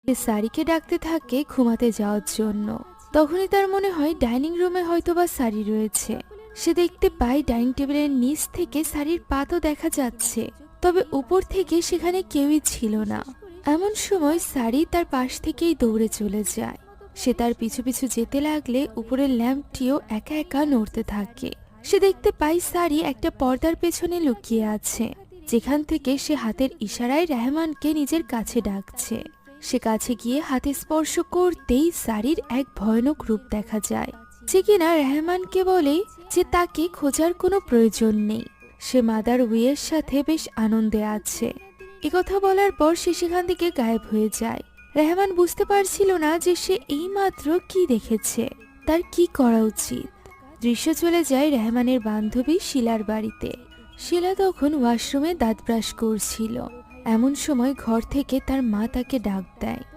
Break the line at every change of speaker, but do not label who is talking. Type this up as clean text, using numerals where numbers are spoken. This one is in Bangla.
সে সারিকে ডাকতে থাকে ঘুমাতে যাওয়ার জন্য। তখনই তার মনে হয় ডাইনিং রুমে হয়তোবা সারি রয়েছে। সে দেখতে পায় ডাইনিং টেবিলের নিচ থেকে সারির পা তো দেখা যাচ্ছে, তবে উপর থেকে সেখানে কেউই ছিল না। এমন সময় সারি তার পাশ থেকেই দৌড়ে চলে যায়। সে তার পিছু পিছু যেতে লাগলে উপরের ল্যাম্পটিও একা একা নড়তে থাকে। সে দেখতে পায় সারি একটা পর্দার পেছনে লুকিয়ে আছে, যেখান থেকে সে হাতের ইশারায় রেহমানকে নিজের কাছে ডাকছে। সে কাছে গিয়ে হাতে স্পর্শ করতেই সারির এক ভয়ানক রূপ দেখা যায়, যে কিনা রেহমানকে বলে যে তাকে খোঁজার কোনো প্রয়োজন নেই, সে মাদার উইয়ের সাথে বেশ আনন্দে আছে। একথা বলার পর সে সেখান থেকে গায়েব হয়ে যায়। রেহমান বুঝতে পারছিল না যে সে এইমাত্র কি দেখেছে, তার কি করা উচিত। দৃশ্য চলে যায় রেহমানের বান্ধবী শিলার বাড়িতে। শিলা তখন ওয়াশরুমে দাঁত ব্রাশ করছিল। এমন সময় ঘর থেকে তার মা তাকে ডাক দেয়।